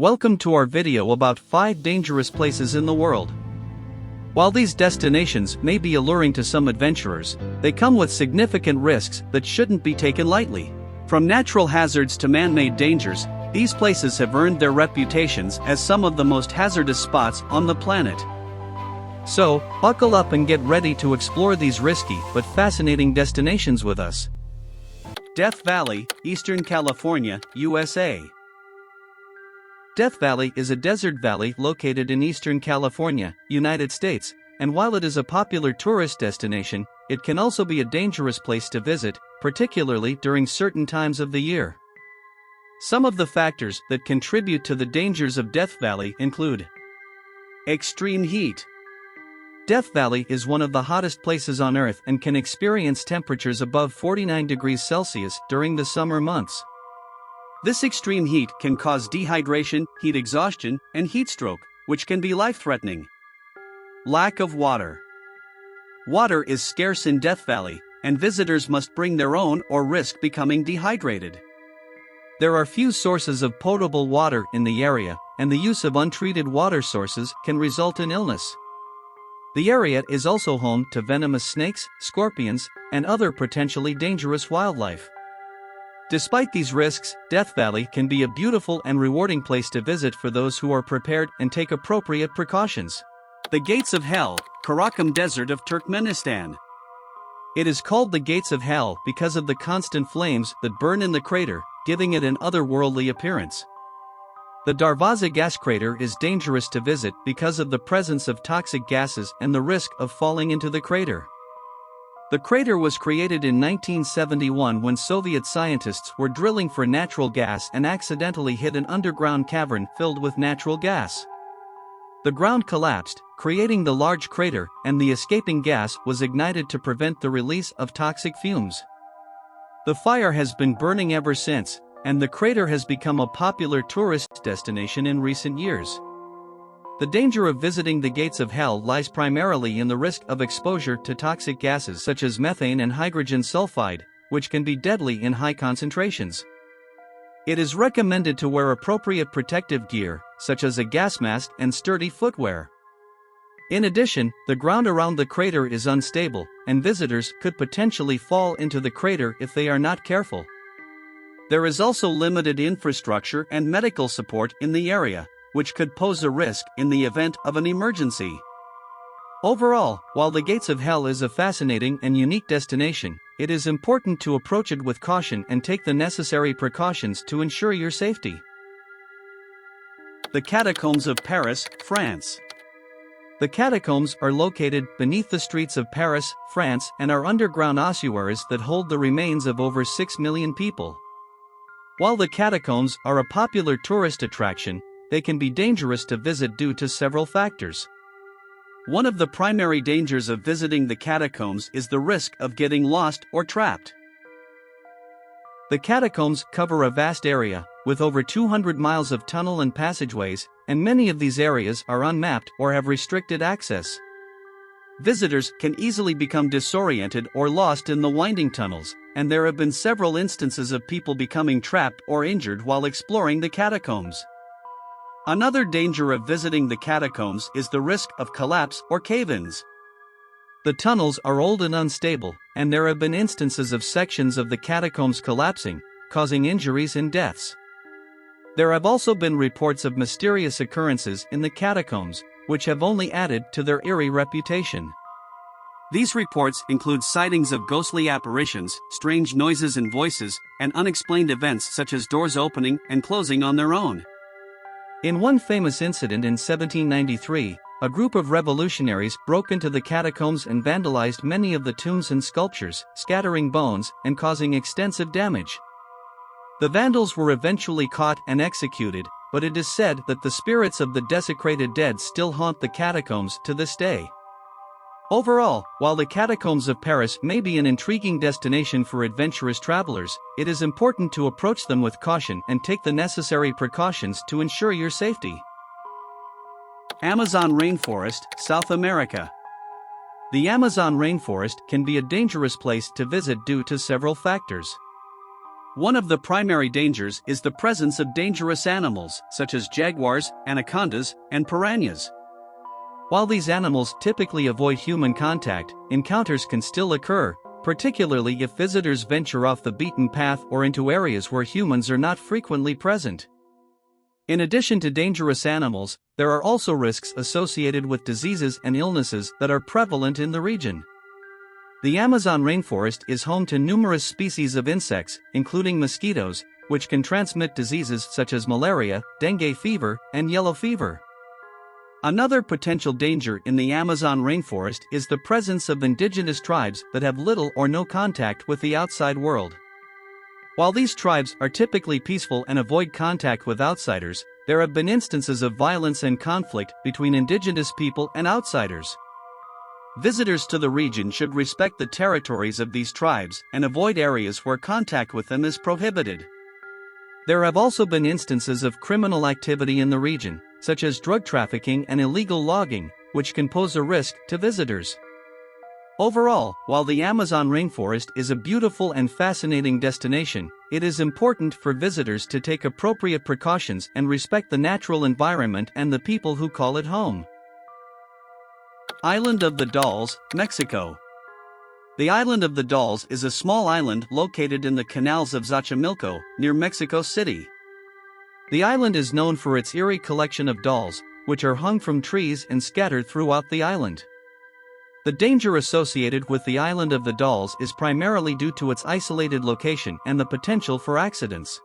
Welcome to our video about 5 dangerous places in the world. While these destinations may be alluring to some adventurers, they come with significant risks that shouldn't be taken lightly. From natural hazards to man-made dangers, these places have earned their reputations as some of the most hazardous spots on the planet. So, buckle up and get ready to explore these risky but fascinating destinations with us. Death Valley, Eastern California, USA. Death Valley is a desert valley located in Eastern California, United States, and while it is a popular tourist destination, it can also be a dangerous place to visit, particularly during certain times of the year. Some of the factors that contribute to the dangers of Death Valley include extreme heat. Death Valley is one of the hottest places on Earth and can experience temperatures above 49 degrees Celsius during the summer months. This extreme heat can cause dehydration, heat exhaustion, and heat stroke, which can be life-threatening. Lack of water. Water is scarce in Death Valley, and visitors must bring their own or risk becoming dehydrated. There are few sources of potable water in the area, and the use of untreated water sources can result in illness. The area is also home to venomous snakes, scorpions, and other potentially dangerous wildlife. Despite these risks, Death Valley can be a beautiful and rewarding place to visit for those who are prepared and take appropriate precautions. The Gates of Hell, Karakum Desert of Turkmenistan. It is called the Gates of Hell because of the constant flames that burn in the crater, giving it an otherworldly appearance. The Darvaza gas crater is dangerous to visit because of the presence of toxic gases and the risk of falling into the crater. The crater was created in 1971 when Soviet scientists were drilling for natural gas and accidentally hit an underground cavern filled with natural gas. The ground collapsed, creating the large crater, and the escaping gas was ignited to prevent the release of toxic fumes. The fire has been burning ever since, and the crater has become a popular tourist destination in recent years. The danger of visiting the Gates of Hell lies primarily in the risk of exposure to toxic gases such as methane and hydrogen sulfide, which can be deadly in high concentrations. It is recommended to wear appropriate protective gear, such as a gas mask and sturdy footwear. In addition, the ground around the crater is unstable, and visitors could potentially fall into the crater if they are not careful. There is also limited infrastructure and medical support in the area, which could pose a risk in the event of an emergency. Overall, while the Gates of Hell is a fascinating and unique destination, it is important to approach it with caution and take the necessary precautions to ensure your safety. The Catacombs of Paris, France. The catacombs are located beneath the streets of Paris, France, and are underground ossuaries that hold the remains of over 6 million people. While the catacombs are a popular tourist attraction, they can be dangerous to visit due to several factors. One of the primary dangers of visiting the catacombs is the risk of getting lost or trapped. The catacombs cover a vast area, with over 200 miles of tunnel and passageways, and many of these areas are unmapped or have restricted access. Visitors can easily become disoriented or lost in the winding tunnels, and there have been several instances of people becoming trapped or injured while exploring the catacombs. Another danger of visiting the catacombs is the risk of collapse or cave-ins. The tunnels are old and unstable, and there have been instances of sections of the catacombs collapsing, causing injuries and deaths. There have also been reports of mysterious occurrences in the catacombs, which have only added to their eerie reputation. These reports include sightings of ghostly apparitions, strange noises and voices, and unexplained events such as doors opening and closing on their own. In one famous incident in 1793, a group of revolutionaries broke into the catacombs and vandalized many of the tombs and sculptures, scattering bones and causing extensive damage. The vandals were eventually caught and executed, but it is said that the spirits of the desecrated dead still haunt the catacombs to this day. Overall, while the catacombs of Paris may be an intriguing destination for adventurous travelers, it is important to approach them with caution and take the necessary precautions to ensure your safety. Amazon Rainforest, South America. The Amazon rainforest can be a dangerous place to visit due to several factors. One of the primary dangers is the presence of dangerous animals, such as jaguars, anacondas, and piranhas. While these animals typically avoid human contact, encounters can still occur, particularly if visitors venture off the beaten path or into areas where humans are not frequently present. In addition to dangerous animals, there are also risks associated with diseases and illnesses that are prevalent in the region. The Amazon rainforest is home to numerous species of insects, including mosquitoes, which can transmit diseases such as malaria, dengue fever, and yellow fever. Another potential danger in the Amazon rainforest is the presence of indigenous tribes that have little or no contact with the outside world. While these tribes are typically peaceful and avoid contact with outsiders, there have been instances of violence and conflict between indigenous people and outsiders. Visitors to the region should respect the territories of these tribes and avoid areas where contact with them is prohibited. There have also been instances of criminal activity in the region, such as drug trafficking and illegal logging, which can pose a risk to visitors. Overall, while the Amazon rainforest is a beautiful and fascinating destination, it is important for visitors to take appropriate precautions and respect the natural environment and the people who call it home. Island of the Dolls, Mexico. The Island of the Dolls is a small island located in the canals of Xochimilco, near Mexico City. The island is known for its eerie collection of dolls, which are hung from trees and scattered throughout the island. The danger associated with the Island of the Dolls is primarily due to its isolated location and the potential for accidents.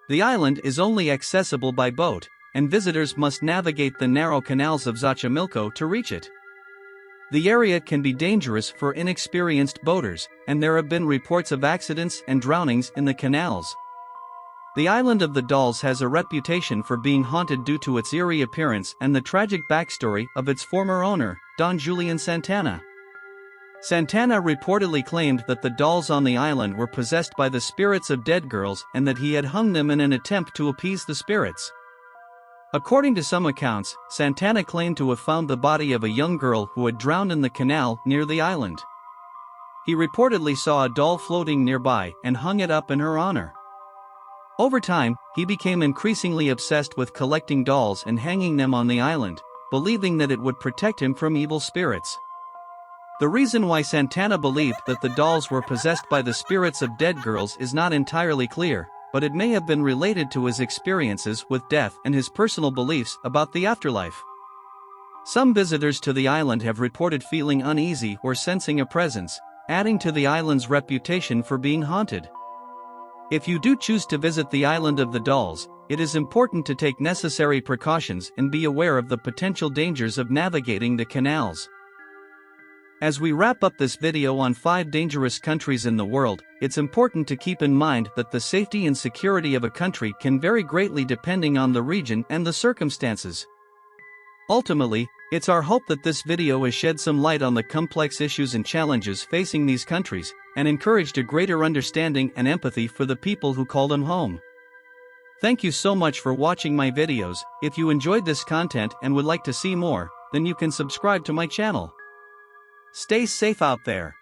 The island is only accessible by boat, and visitors must navigate the narrow canals of Xochimilco to reach it. The area can be dangerous for inexperienced boaters, and there have been reports of accidents and drownings in the canals. The Island of the Dolls has a reputation for being haunted due to its eerie appearance and the tragic backstory of its former owner, Don Julian Santana. Santana reportedly claimed that the dolls on the island were possessed by the spirits of dead girls and that he had hung them in an attempt to appease the spirits. According to some accounts, Santana claimed to have found the body of a young girl who had drowned in the canal near the island. He reportedly saw a doll floating nearby and hung it up in her honor. Over time, he became increasingly obsessed with collecting dolls and hanging them on the island, believing that it would protect him from evil spirits. The reason why Santana believed that the dolls were possessed by the spirits of dead girls is not entirely clear, but it may have been related to his experiences with death and his personal beliefs about the afterlife. Some visitors to the island have reported feeling uneasy or sensing a presence, adding to the island's reputation for being haunted. If you do choose to visit the Island of the Dolls, it is important to take necessary precautions and be aware of the potential dangers of navigating the canals. As we wrap up this video on 5 dangerous countries in the world, it's important to keep in mind that the safety and security of a country can vary greatly depending on the region and the circumstances. Ultimately, it's our hope that this video has shed some light on the complex issues and challenges facing these countries, and encouraged a greater understanding and empathy for the people who call them home. Thank you so much for watching my videos. If you enjoyed this content and would like to see more, then you can subscribe to my channel. Stay safe out there.